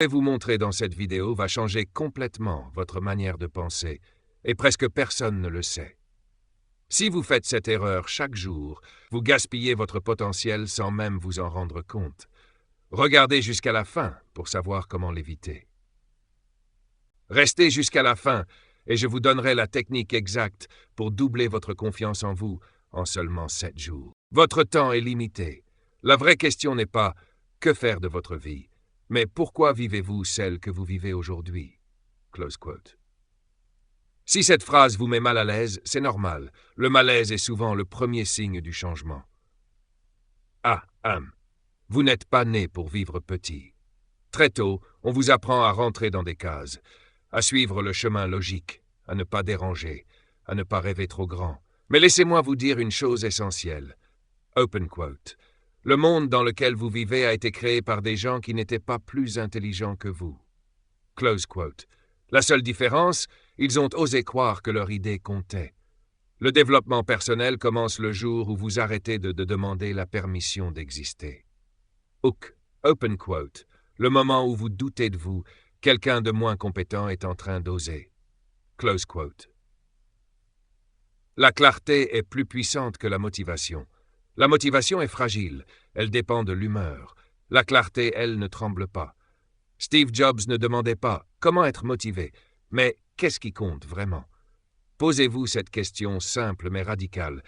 Ce que je vais vous montrer dans cette vidéo va changer complètement votre manière de penser, et presque personne ne le sait. Si vous faites cette erreur chaque jour, vous gaspillez votre potentiel sans même vous en rendre compte. Regardez jusqu'à la fin pour savoir comment l'éviter. Restez jusqu'à la fin et je vous donnerai la technique exacte pour doubler votre confiance en vous en seulement 7 jours. Votre temps est limité. La vraie question n'est pas « que faire de votre vie ?» mais « pourquoi vivez-vous celle que vous vivez aujourd'hui ?» Close quote. Si cette phrase vous met mal à l'aise, c'est normal. Le malaise est souvent le premier signe du changement. Vous n'êtes pas né pour vivre petit. Très tôt, on vous apprend à rentrer dans des cases, à suivre le chemin logique, à ne pas déranger, à ne pas rêver trop grand. Mais laissez-moi vous dire une chose essentielle. Open quote. Le monde dans lequel vous vivez a été créé par des gens qui n'étaient pas plus intelligents que vous. Close quote. La seule différence, ils ont osé croire que leur idée comptait. Le développement personnel commence le jour où vous arrêtez de demander la permission d'exister. Hook, open quote. Le moment où vous doutez de vous, quelqu'un de moins compétent est en train d'oser. Close quote. La clarté est plus puissante que la motivation. La motivation est fragile, elle dépend de l'humeur. La clarté, elle, ne tremble pas. Steve Jobs ne demandait pas « comment être motivé ?» mais « qu'est-ce qui compte vraiment ?» Posez-vous cette question simple mais radicale.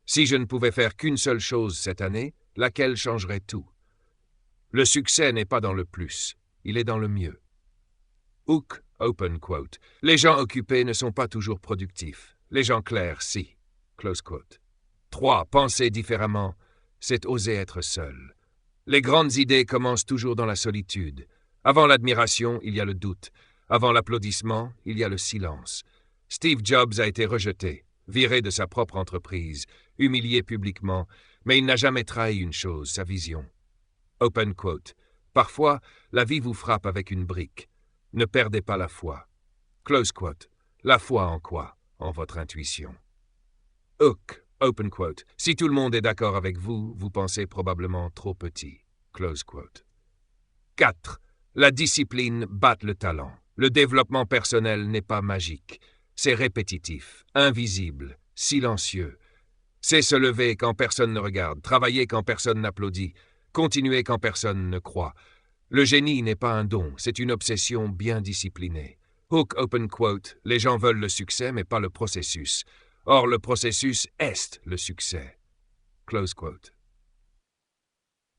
Si je ne pouvais faire qu'une seule chose cette année, laquelle changerait tout? Le succès n'est pas dans le plus, il est dans le mieux. Hook, open quote. Les gens occupés ne sont pas toujours productifs. Les gens clairs, si. Close quote. 3. Penser différemment, c'est oser être seul. Les grandes idées commencent toujours dans la solitude. Avant l'admiration, il y a le doute. Avant l'applaudissement, il y a le silence. Steve Jobs a été rejeté, viré de sa propre entreprise, humilié publiquement, mais il n'a jamais trahi une chose, sa vision. Open quote. Parfois, la vie vous frappe avec une brique. Ne perdez pas la foi. Close quote. La foi en quoi? En votre intuition. Hook, open quote. Si tout le monde est d'accord avec vous, vous pensez probablement trop petit. Close quote. 4. La discipline bat le talent. Le développement personnel n'est pas magique. C'est répétitif, invisible, silencieux. C'est se lever quand personne ne regarde, travailler quand personne n'applaudit, continuer quand personne ne croit. Le génie n'est pas un don, c'est une obsession bien disciplinée. Hook, open quote, les gens veulent le succès mais pas le processus. Or, le processus est le succès. Close quote.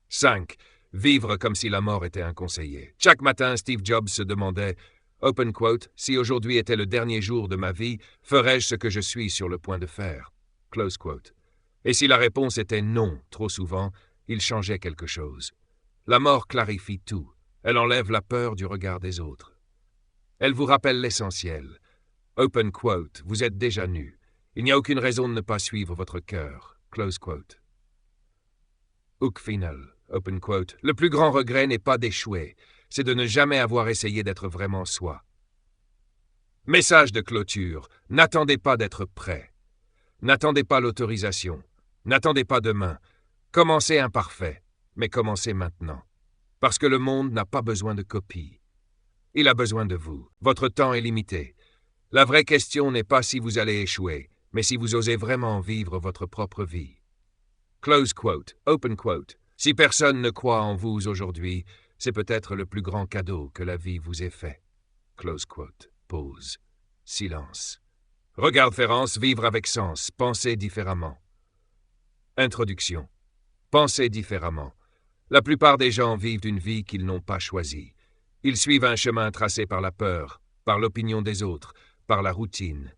5. Vivre comme si la mort était un conseiller. Chaque matin, Steve Jobs se demandait, open quote, si aujourd'hui était le dernier jour de ma vie, ferais-je ce que je suis sur le point de faire? Close quote. Et si la réponse était non, trop souvent, il changeait quelque chose. La mort clarifie tout. Elle enlève la peur du regard des autres. Elle vous rappelle l'essentiel. Open quote, vous êtes déjà nu. Il n'y a aucune raison de ne pas suivre votre cœur. Close quote. Hook final. Open quote. Le plus grand regret n'est pas d'échouer, c'est de ne jamais avoir essayé d'être vraiment soi. Message de clôture. N'attendez pas d'être prêt. N'attendez pas l'autorisation. N'attendez pas demain. Commencez imparfait, mais commencez maintenant. Parce que le monde n'a pas besoin de copies. Il a besoin de vous. Votre temps est limité. La vraie question n'est pas si vous allez échouer, mais si vous osez vraiment vivre votre propre vie. Close quote, open quote. Si personne ne croit en vous aujourd'hui, c'est peut-être le plus grand cadeau que la vie vous ait fait. Close quote. Pause. Silence. Regard Ferrance, vivre avec sens, penser différemment. Introduction. Penser différemment. La plupart des gens vivent une vie qu'ils n'ont pas choisie. Ils suivent un chemin tracé par la peur, par l'opinion des autres, par la routine.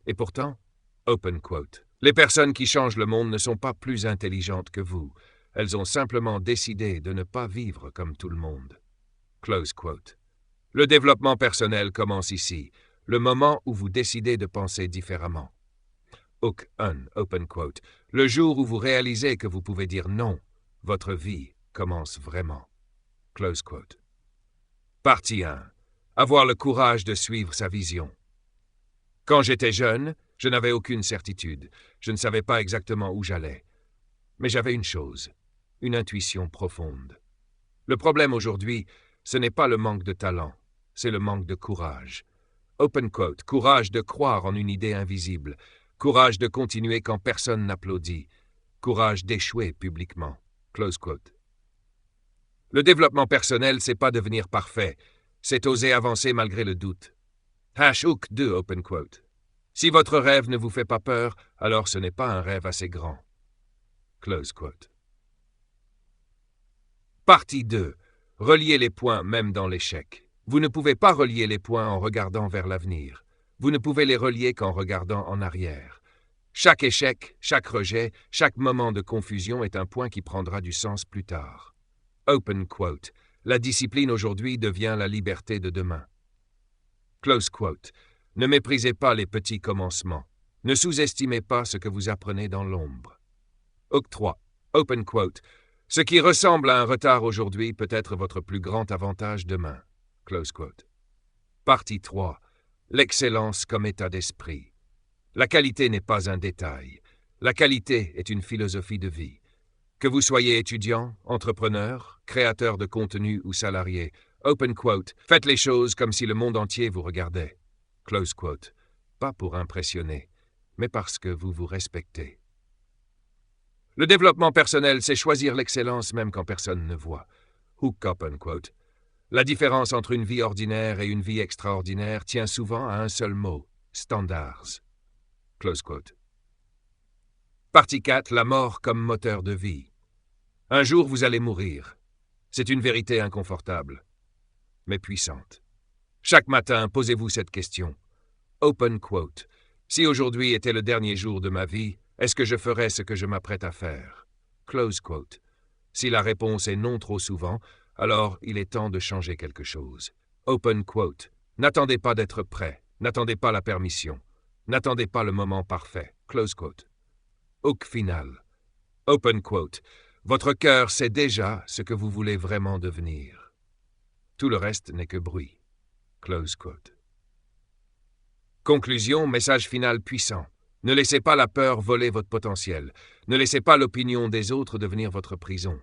Et pourtant, open quote, les personnes qui changent le monde ne sont pas plus intelligentes que vous. Elles ont simplement décidé de ne pas vivre comme tout le monde. Close quote. Le développement personnel commence ici, le moment où vous décidez de penser différemment. Hook on, open quote. Le jour où vous réalisez que vous pouvez dire non, votre vie commence vraiment. Close quote. Partie 1. Avoir le courage de suivre sa vision. Quand j'étais jeune, je n'avais aucune certitude. Je ne savais pas exactement où j'allais. Mais j'avais une chose, une intuition profonde. Le problème aujourd'hui, Ce n'est pas le manque de talent, c'est le manque de courage. Open quote. Courage de croire en une idée invisible. Courage de continuer quand personne n'applaudit. Courage d'échouer publiquement. Close quote. Le développement personnel, c'est pas devenir parfait, c'est oser avancer malgré le doute. Hook 2, open quote. Si votre rêve ne vous fait pas peur, alors ce n'est pas un rêve assez grand. Close quote. Partie 2. Relier les points même dans l'échec. Vous ne pouvez pas relier les points en regardant vers l'avenir. Vous ne pouvez les relier qu'en regardant en arrière. Chaque échec, chaque rejet, chaque moment de confusion est un point qui prendra du sens plus tard. Open quote. La discipline aujourd'hui devient la liberté de demain. Close quote. Ne méprisez pas les petits commencements. Ne sous-estimez pas ce que vous apprenez dans l'ombre. Hook 3. Open quote. Ce qui ressemble à un retard aujourd'hui peut être votre plus grand avantage demain. Close quote. Partie 3. L'excellence comme état d'esprit. La qualité n'est pas un détail. La qualité est une philosophie de vie. Que vous soyez étudiant, entrepreneur, créateur de contenu ou salarié, open quote, faites les choses comme si le monde entier vous regardait. Close quote. Pas pour impressionner, mais parce que vous vous respectez. Le développement personnel, c'est choisir l'excellence même quand personne ne voit. Hook open quote. La différence entre une vie ordinaire et une vie extraordinaire tient souvent à un seul mot, standards. Close quote. Partie 4. La mort comme moteur de vie. Un jour, vous allez mourir. C'est une vérité inconfortable, mais puissante. Chaque matin, posez-vous cette question. Open quote. Si aujourd'hui était le dernier jour de ma vie, est-ce que je ferais ce que je m'apprête à faire? Close quote. Si la réponse est non trop souvent, alors il est temps de changer quelque chose. Open quote. N'attendez pas d'être prêt. N'attendez pas la permission. N'attendez pas le moment parfait. Close quote. Hook final. Open quote. Votre cœur sait déjà ce que vous voulez vraiment devenir. Tout le reste n'est que bruit. Close quote. Conclusion, message final puissant. Ne laissez pas la peur voler votre potentiel. Ne laissez pas l'opinion des autres devenir votre prison.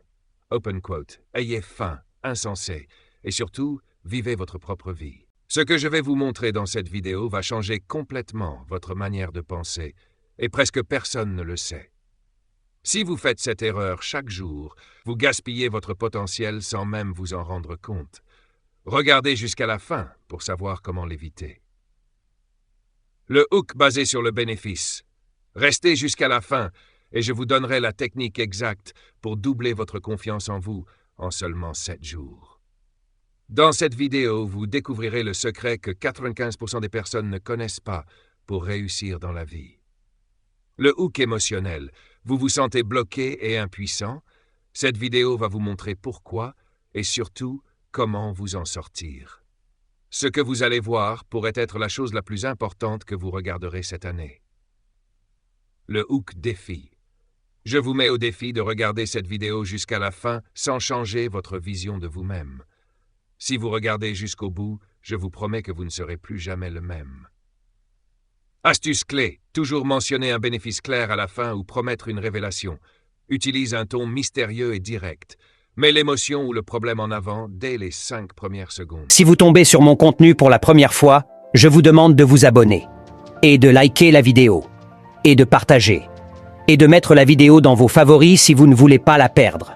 Open quote. Ayez faim, insensé, et surtout, vivez votre propre vie. Ce que je vais vous montrer dans cette vidéo va changer complètement votre manière de penser, et presque personne ne le sait. Si vous faites cette erreur chaque jour, vous gaspillez votre potentiel sans même vous en rendre compte. Regardez jusqu'à la fin pour savoir comment l'éviter. Le hook basé sur le bénéfice. Restez jusqu'à la fin et je vous donnerai la technique exacte pour doubler votre confiance en vous en seulement 7 jours. Dans cette vidéo, vous découvrirez le secret que 95% des personnes ne connaissent pas pour réussir dans la vie. Le hook émotionnel. Vous vous sentez bloqué et impuissant? Cette vidéo va vous montrer pourquoi et surtout comment vous en sortir. Ce que vous allez voir pourrait être la chose la plus importante que vous regarderez cette année. Le hook défi. Je vous mets au défi de regarder cette vidéo jusqu'à la fin sans changer votre vision de vous-même. Si vous regardez jusqu'au bout, je vous promets que vous ne serez plus jamais le même. Astuce clé, toujours mentionner un bénéfice clair à la fin ou promettre une révélation. Utilise un ton mystérieux et direct. Mets l'émotion ou le problème en avant dès les 5 premières secondes. Si vous tombez sur mon contenu pour la première fois, je vous demande de vous abonner, et de liker la vidéo, et de partager, et de mettre la vidéo dans vos favoris si vous ne voulez pas la perdre.